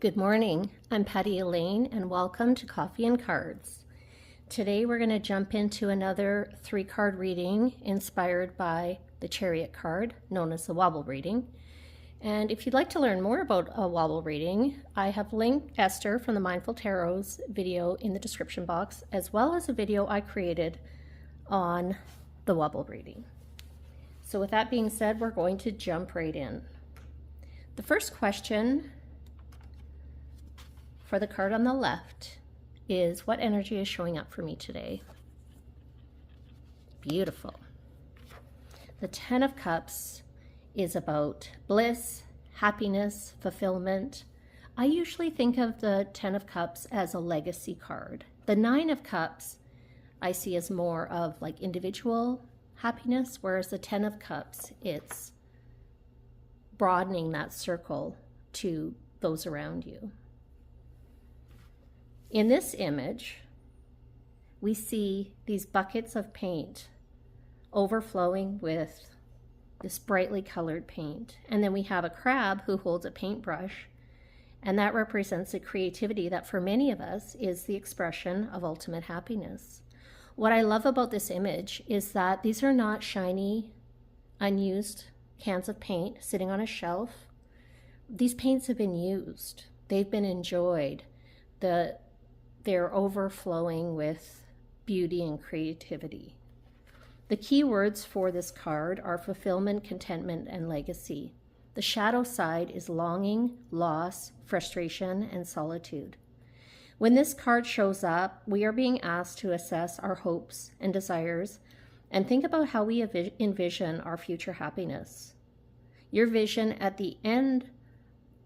Good morning, I'm Patty Elaine and welcome to Coffee and Cards. Today we're going to jump into another 3-card reading inspired by the Chariot card, known as the Wobble Reading. And if you'd like to learn more about a Wobble Reading, I have linked Esther from the Mindful Tarot's video in the description box, as well as a video I created on the Wobble Reading. So with that being said, we're going to jump right in. The first question for the card on the left is, what energy is showing up for me today? Beautiful. The 10 of Cups is about bliss, happiness, fulfillment. I usually think of the 10 of Cups as a legacy card. The 9 of Cups I see as more of like individual happiness, whereas the 10 of Cups, it's broadening that circle to those around you. In this image, we see these buckets of paint overflowing with this brightly colored paint. And then we have a crab who holds a paintbrush, and that represents the creativity that for many of us is the expression of ultimate happiness. What I love about this image is that these are not shiny, unused cans of paint sitting on a shelf. These paints have been used. They've been enjoyed. They're overflowing with beauty and creativity. The key words for this card are fulfillment, contentment, and legacy. The shadow side is longing, loss, frustration, and solitude. When this card shows up, we are being asked to assess our hopes and desires and think about how we envision our future happiness. Your vision at the end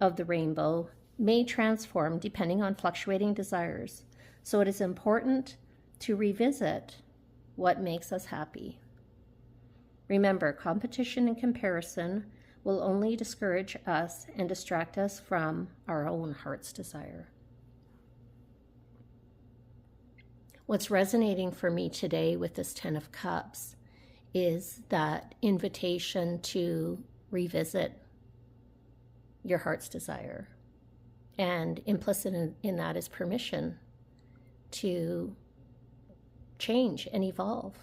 of the rainbow may transform depending on fluctuating desires. So it is important to revisit what makes us happy. Remember, competition and comparison will only discourage us and distract us from our own heart's desire. What's resonating for me today with this 10 of Cups is that invitation to revisit your heart's desire. And implicit in that is permission to change and evolve.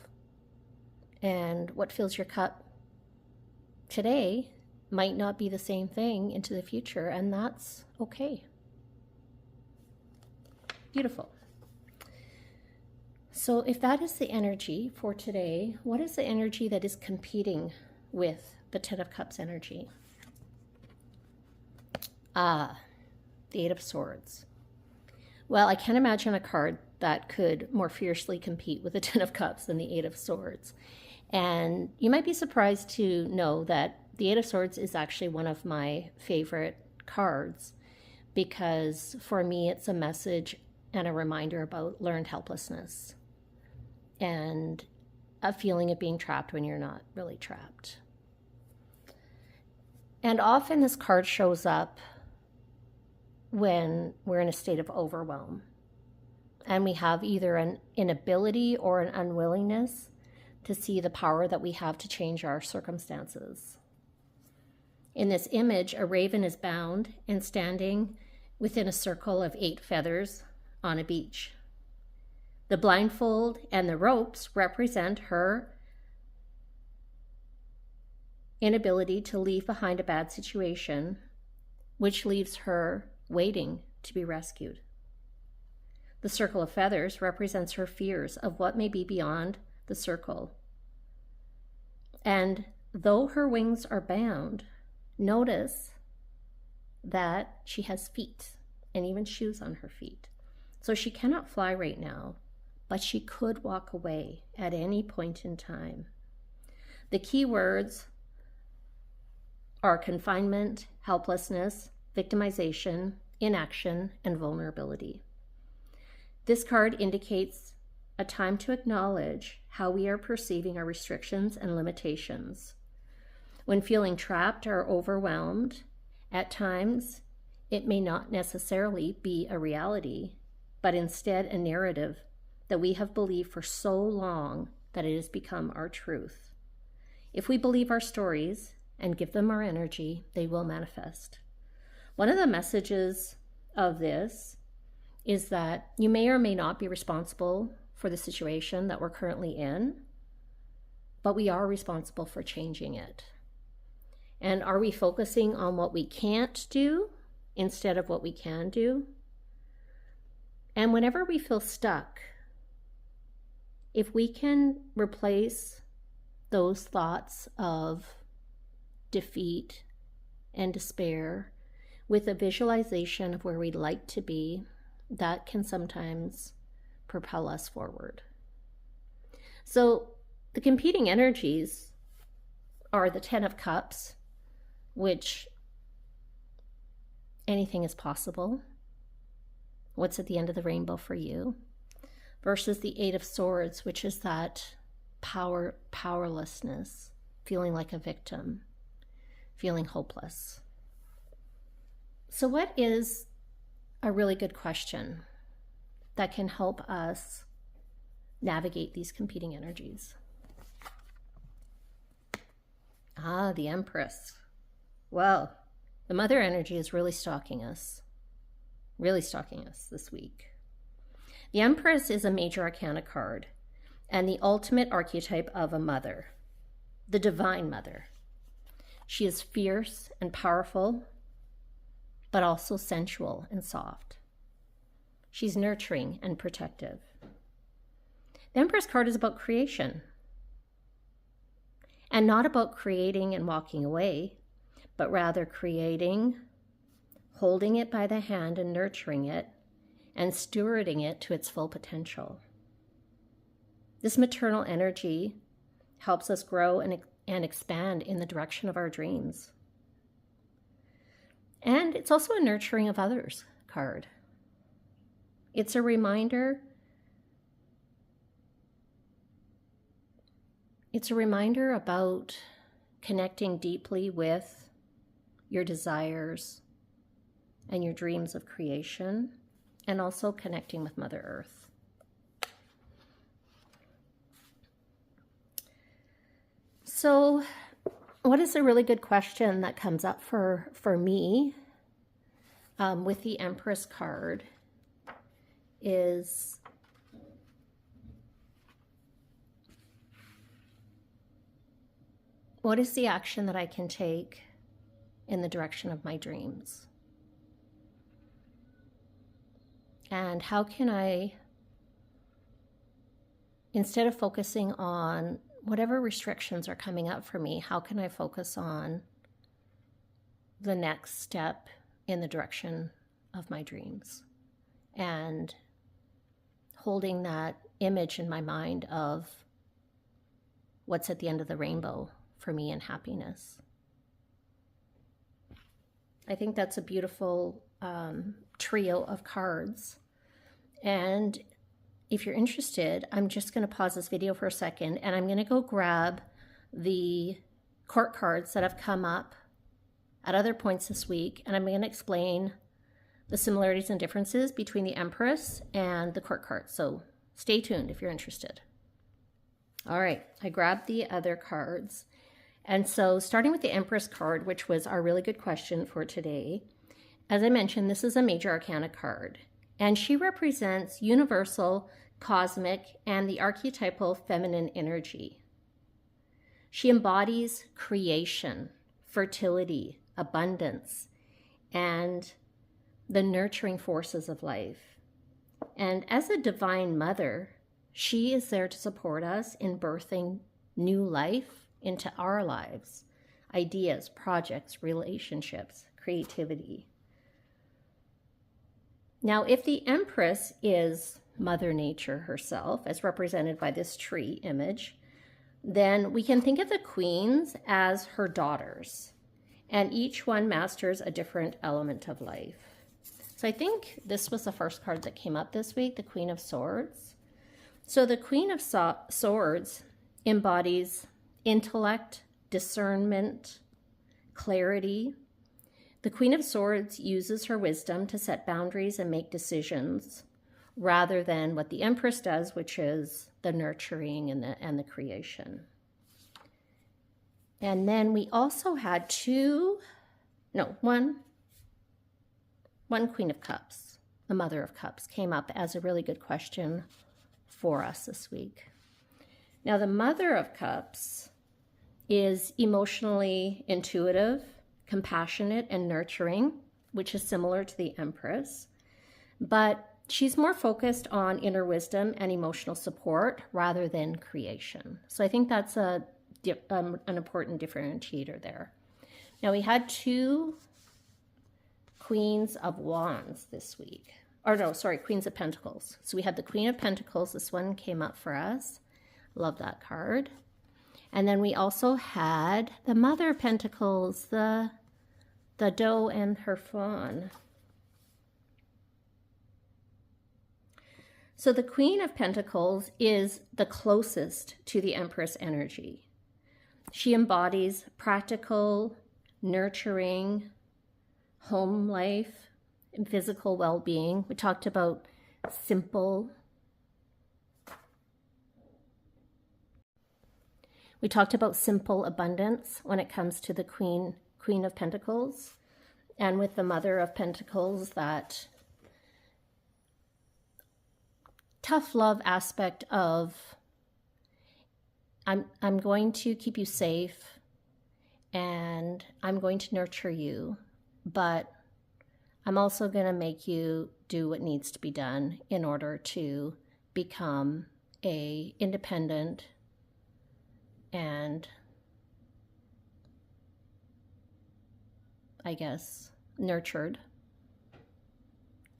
And what fills your cup today might not be the same thing into the future, and that's okay. Beautiful. So if that is the energy for today, what is the energy that is competing with the 10 of Cups energy? The 8 of Swords. Well, I can't imagine a card that could more fiercely compete with the 10 of Cups than the 8 of Swords. And you might be surprised to know that the 8 of Swords is actually one of my favorite cards, because for me it's a message and a reminder about learned helplessness and a feeling of being trapped when you're not really trapped. And often this card shows up when we're in a state of overwhelm and we have either an inability or an unwillingness to see the power that we have to change our circumstances. In this image, a raven is bound and standing within a circle of 8 feathers on a beach. The blindfold and the ropes represent her inability to leave behind a bad situation, which leaves her waiting to be rescued. The circle of feathers represents her fears of what may be beyond the circle. And though her wings are bound, notice that she has feet and even shoes on her feet. So she cannot fly right now, but she could walk away at any point in time. The key words are confinement, helplessness, victimization, inaction, and vulnerability. This card indicates a time to acknowledge how we are perceiving our restrictions and limitations. When feeling trapped or overwhelmed, at times it may not necessarily be a reality, but instead a narrative that we have believed for so long that it has become our truth. If we believe our stories and give them our energy, they will manifest. One of the messages of this is that you may or may not be responsible for the situation that we're currently in, but we are responsible for changing it. And are we focusing on what we can't do instead of what we can do? And whenever we feel stuck, if we can replace those thoughts of defeat and despair with a visualization of where we'd like to be, that can sometimes propel us forward. So the competing energies are the 10 of Cups, which anything is possible. What's at the end of the rainbow for you? Versus the 8 of Swords, which is that powerlessness, feeling like a victim, feeling hopeless. So what is a really good question that can help us navigate these competing energies? The Empress. Well, the mother energy is really stalking us this week. The Empress is a major arcana card and the ultimate archetype of a mother, the divine mother. She is fierce and powerful, but also sensual and soft. She's nurturing and protective. The Empress card is about creation, and not about creating and walking away, but rather creating, holding it by the hand and nurturing it, and stewarding it to its full potential. This maternal energy helps us grow and expand in the direction of our dreams. And it's also a nurturing of others card. It's a reminder. It's a reminder about connecting deeply with your desires and your dreams of creation, and also connecting with Mother Earth. So, what is a really good question that comes up for me with the Empress card is, what is the action that I can take in the direction of my dreams? And how can I, instead of focusing on whatever restrictions are coming up for me, how can I focus on the next step in the direction of my dreams? And holding that image in my mind of what's at the end of the rainbow for me in happiness. I think that's a beautiful trio of cards. And if you're interested, I'm just going to pause this video for a second, and I'm going to go grab the court cards that have come up at other points this week, and I'm going to explain the similarities and differences between the Empress and the court cards. So stay tuned if you're interested. All right, I grabbed the other cards. And so starting with the Empress card, which was our really good question for today, as I mentioned, this is a major arcana card, and she represents universal, cosmic, and the archetypal feminine energy. She embodies creation, fertility, abundance, and the nurturing forces of life. And as a divine mother, she is there to support us in birthing new life into our lives, ideas, projects, relationships, creativity. Now, if the Empress is Mother Nature herself, as represented by this tree image, then we can think of the queens as her daughters, and each one masters a different element of life. So I think this was the first card that came up this week, the Queen of Swords. So the Queen of Swords embodies intellect, discernment, clarity. The Queen of Swords uses her wisdom to set boundaries and make decisions, rather than what the Empress does, which is the nurturing and the creation. And then we also had one Queen of Cups, the Mother of Cups, came up as a really good question for us this week. Now, the Mother of Cups is emotionally intuitive, compassionate, and nurturing, which is similar to the Empress, but she's more focused on inner wisdom and emotional support rather than creation. So I think that's an important differentiator there. Now, we had two Queens of Wands this week. Or no, sorry, Queens of Pentacles. So we had the Queen of Pentacles. This one came up for us. Love that card. And then we also had the Mother of Pentacles, the doe and her fawn. So the Queen of Pentacles is the closest to the Empress energy. She embodies practical, nurturing, home life, and physical well-being. We talked about simple. We talked about simple abundance when it comes to the Queen of Pentacles. And with the Mother of Pentacles, that tough love aspect of I'm going to keep you safe and I'm going to nurture you, but I'm also going to make you do what needs to be done in order to become a independent and, I guess, nurtured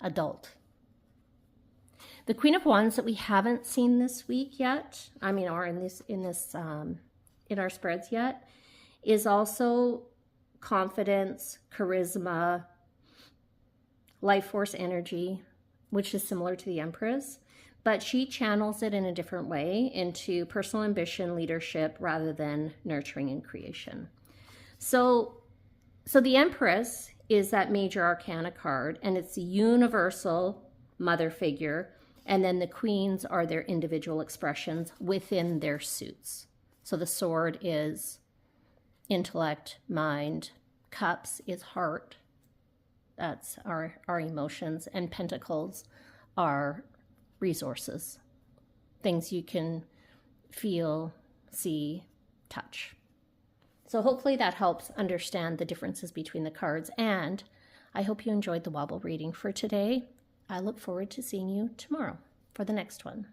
adult. The Queen of Wands that we haven't seen this week yet, or in our spreads yet, is also confidence, charisma, life force energy, which is similar to the Empress, but she channels it in a different way into personal ambition, leadership, rather than nurturing and creation. So the Empress is that major arcana card, and it's the universal mother figure, and then the queens are their individual expressions within their suits. So the sword is intellect, mind, cups is heart, that's our emotions, and pentacles are resources, things you can feel, see, touch. So hopefully that helps understand the differences between the cards, and I hope you enjoyed the Wobble reading for today. I look forward to seeing you tomorrow for the next one.